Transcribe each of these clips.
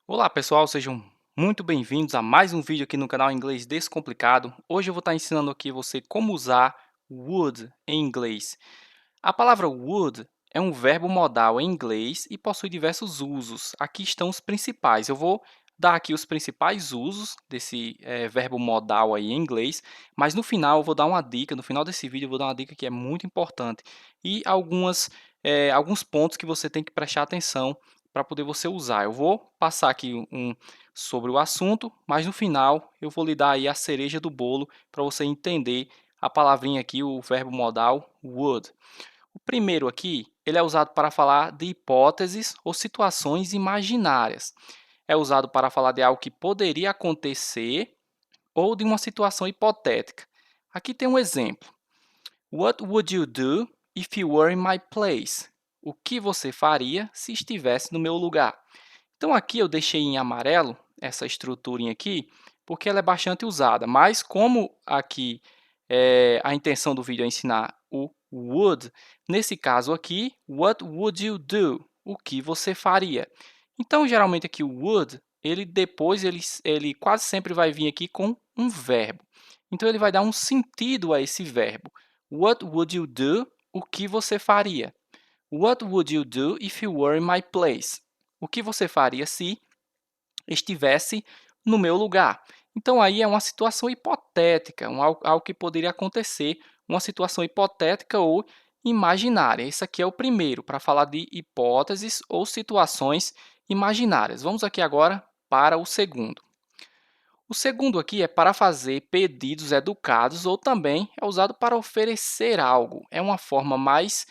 Olá pessoal, sejam muito bem-vindos a mais um vídeo aqui no canal Inglês Descomplicado. Hoje eu vou estar ensinando aqui você como usar would em inglês. A palavra would é um verbo modal em inglês e possui diversos usos. Aqui estão os principais. Eu vou dar aqui os principais usos desse verbo modal aí em inglês, mas no final eu vou dar uma dica, no final desse vídeo eu vou dar uma dica que é muito importante e alguns pontos que você tem que prestar atenção para poder você usar. Eu vou passar aqui sobre o assunto, mas no final eu vou lhe dar aí a cereja do bolo para você entender a palavrinha aqui, o verbo modal would. O primeiro aqui, ele é usado para falar de hipóteses ou situações imaginárias. É usado para falar de algo que poderia acontecer ou de uma situação hipotética. Aqui tem um exemplo. What would you do if you were in my place? O que você faria se estivesse no meu lugar? Então aqui eu deixei em amarelo essa estruturinha aqui, porque ela é bastante usada, mas como aqui a intenção do vídeo é ensinar o would, nesse caso aqui, what would you do? O que você faria? Então, geralmente aqui o would, ele quase sempre vai vir aqui com um verbo. Então, ele vai dar um sentido a esse verbo. What would you do? O que você faria? What would you do if you were in my place? O que você faria se estivesse no meu lugar? Então, aí é uma situação hipotética, algo que poderia acontecer, uma situação hipotética ou imaginária. Esse aqui é o primeiro, para falar de hipóteses ou situações imaginárias. Vamos aqui agora para o segundo. O segundo aqui é para fazer pedidos educados ou também é usado para oferecer algo. É uma forma mais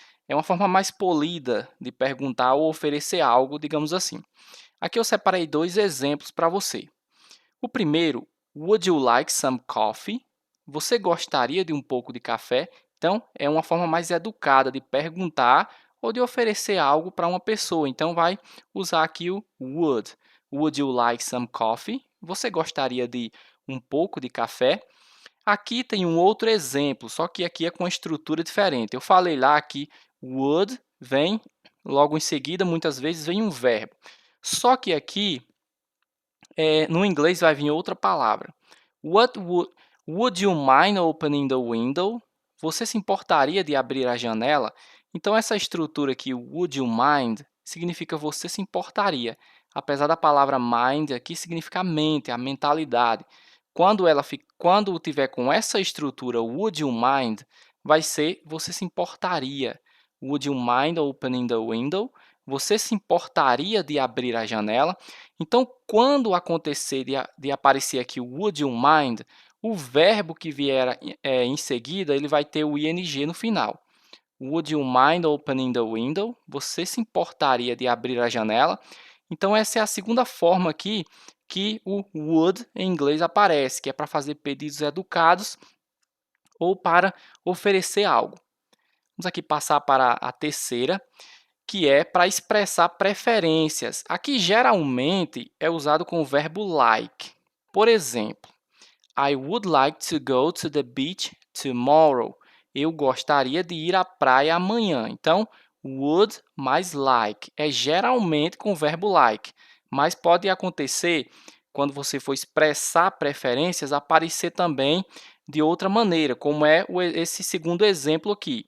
polida de perguntar ou oferecer algo, digamos assim. Aqui eu separei dois exemplos para você. O primeiro, would you like some coffee? Você gostaria de um pouco de café? Então, é uma forma mais educada de perguntar ou de oferecer algo para uma pessoa. Então, vai usar aqui o would. Would you like some coffee? Você gostaria de um pouco de café? Aqui tem um outro exemplo, só que aqui é com uma estrutura diferente. Eu falei lá que would vem logo em seguida, muitas vezes vem um verbo. Só que aqui, no inglês, vai vir outra palavra. Would you mind opening the window? Você se importaria de abrir a janela? Então, essa estrutura aqui, would you mind, significa você se importaria. Apesar da palavra mind aqui significar mente, a mentalidade. Quando tiver com essa estrutura, would you mind, vai ser você se importaria. Would you mind opening the window? Você se importaria de abrir a janela? Então, quando acontecer de aparecer aqui o would you mind, o verbo que vier em seguida, ele vai ter o ing no final. Would you mind opening the window? Você se importaria de abrir a janela? Então, essa é a segunda forma aqui que o would em inglês aparece, que é para fazer pedidos educados ou para oferecer algo. Vamos aqui passar para a terceira, que é para expressar preferências. Aqui, geralmente, é usado com o verbo like. Por exemplo, I would like to go to the beach tomorrow. Eu gostaria de ir à praia amanhã. Então, would mais like é geralmente com o verbo like, mas pode acontecer, quando você for expressar preferências, aparecer também de outra maneira, como é esse segundo exemplo aqui.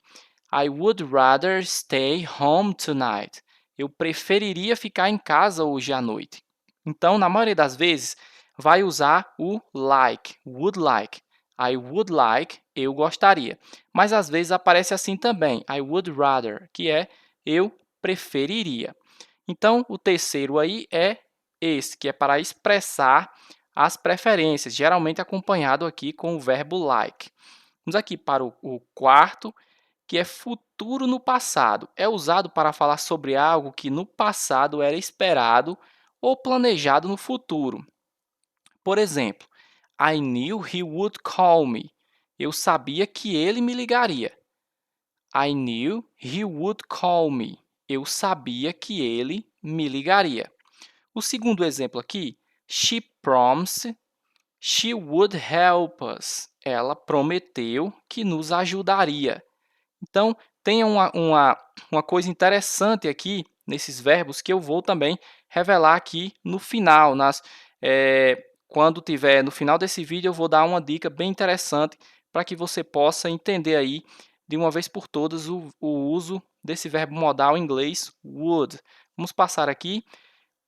I would rather stay home tonight. Eu preferiria ficar em casa hoje à noite. Então, na maioria das vezes, vai usar o like, would like. I would like, eu gostaria. Mas às vezes aparece assim também, I would rather, que é eu preferiria. Então, o terceiro aí é esse, que é para expressar as preferências, geralmente acompanhado aqui com o verbo like. Vamos aqui para o quarto, que é futuro no passado. É usado para falar sobre algo que no passado era esperado ou planejado no futuro. Por exemplo, I knew he would call me. Eu sabia que ele me ligaria. I knew he would call me. Eu sabia que ele me ligaria. O segundo exemplo aqui, she promised she would help us. Ela prometeu que nos ajudaria. Então, tem uma coisa interessante aqui nesses verbos que eu vou também revelar aqui no final, quando tiver no final desse vídeo, eu vou dar uma dica bem interessante para que você possa entender aí de uma vez por todas o uso desse verbo modal em inglês would. Vamos passar aqui.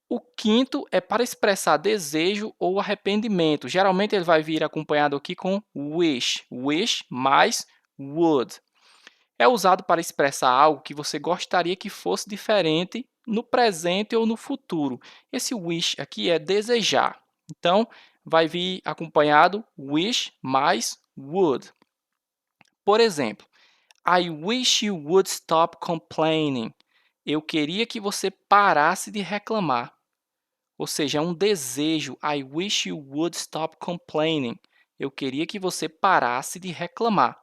O quinto é para expressar desejo ou arrependimento. Geralmente ele vai vir acompanhado aqui com wish. Wish mais would. É usado para expressar algo que você gostaria que fosse diferente no presente ou no futuro. Esse wish aqui é desejar. Então, vai vir acompanhado wish mais would. Por exemplo, I wish you would stop complaining. Eu queria que você parasse de reclamar. Ou seja, é um desejo. I wish you would stop complaining. Eu queria que você parasse de reclamar.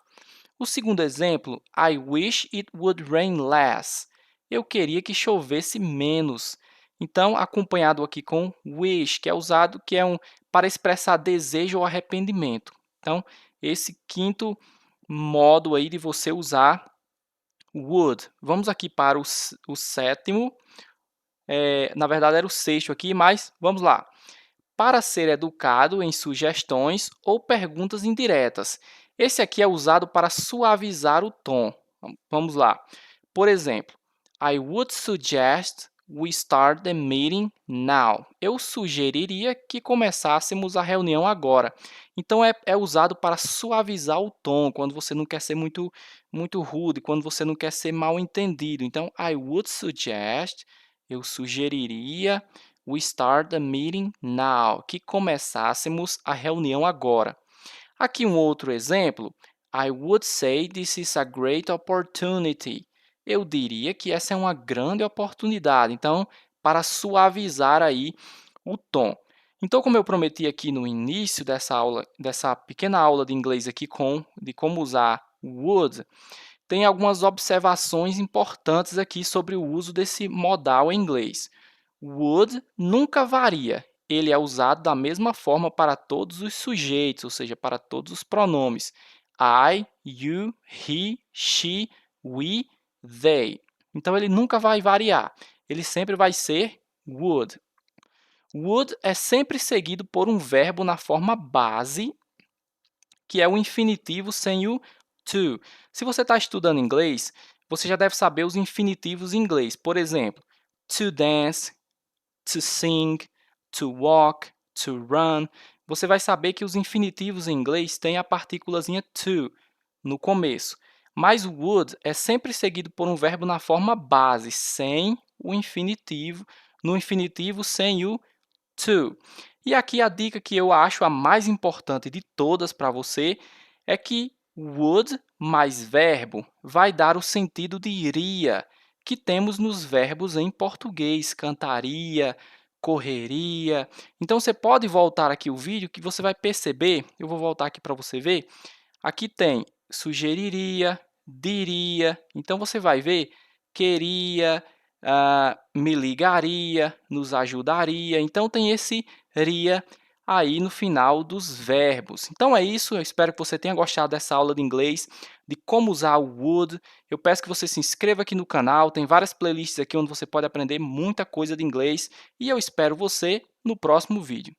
O segundo exemplo, I wish it would rain less. Eu queria que chovesse menos. Então, acompanhado aqui com wish, que é usado para expressar desejo ou arrependimento. Então, esse quinto modo aí de você usar would. Vamos aqui para o sétimo. Na verdade, era o sexto aqui, mas vamos lá. Para ser educado em sugestões ou perguntas indiretas. Esse aqui é usado para suavizar o tom. Vamos lá. Por exemplo, I would suggest we start the meeting now. Eu sugeriria que começássemos a reunião agora. Então, é usado para suavizar o tom, quando você não quer ser muito rude, quando você não quer ser mal entendido. Então, I would suggest, eu sugeriria, we start the meeting now, que começássemos a reunião agora. Aqui um outro exemplo. I would say this is a great opportunity. Eu diria que essa é uma grande oportunidade. Então, para suavizar aí o tom. Então, como eu prometi aqui no início dessa pequena aula de inglês aqui de como usar would, tem algumas observações importantes aqui sobre o uso desse modal em inglês. Would nunca varia. Ele é usado da mesma forma para todos os sujeitos, ou seja, para todos os pronomes. I, you, he, she, we, they. Então, ele nunca vai variar. Ele sempre vai ser would. Would é sempre seguido por um verbo na forma base, que é o infinitivo sem o to. Se você está estudando inglês, você já deve saber os infinitivos em inglês. Por exemplo, to dance, to sing, to walk, to run. Você vai saber que os infinitivos em inglês têm a partículazinha to no começo. Mas o would é sempre seguido por um verbo na forma base, sem o infinitivo, no infinitivo sem o to. E aqui a dica que eu acho a mais importante de todas para você é que would mais verbo vai dar o sentido de iria que temos nos verbos em português, cantaria, correria. Então, você pode voltar aqui o vídeo que você vai perceber, eu vou voltar aqui para você ver, aqui tem sugeriria, diria, então você vai ver queria, me ligaria, nos ajudaria. Então, tem esse ria aí no final dos verbos. Então, é isso. Eu espero que você tenha gostado dessa aula de inglês, de como usar o would. Eu peço que você se inscreva aqui no canal. Tem várias playlists aqui onde você pode aprender muita coisa de inglês. E eu espero você no próximo vídeo.